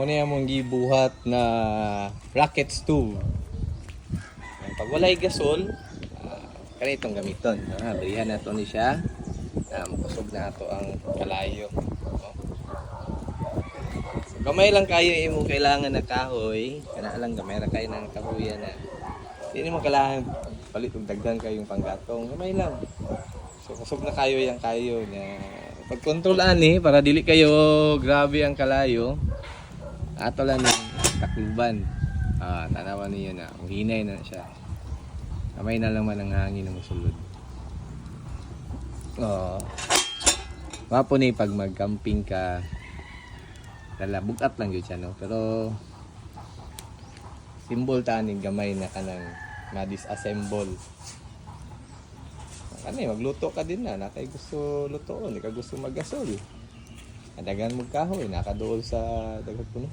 Ano yung mong gibuhat na rocket stove. Pag walay gasol, kaya itong gamiton. Balihan na ito ni siya. Kusog na ito ang kalayo. So, gamay lang kayo yung kailangan na kahoy. Kana lang gamay lang kayo ng kahoy na. Hindi mo kailangan palit kung dagdan kayong panggatong. Gamay lang. So kusog na kayo yung kayo na pagkontrolan para dili kayo grabe ang kalayo. Ato lang ng takluban. Tanawan niyo na. Hinay na siya. Kamay na lang man ang hangin ng musulod. Wapo ni pag mag-camping ka. Bugat lang yun siya, no? Pero symbol taning gamay na kanang ma-disassemble. Magluto ka din na. Nakay gusto lutoon. Hindi ka gusto maggasol. Adagan mo kahoy. Nakadool sa dagat puno.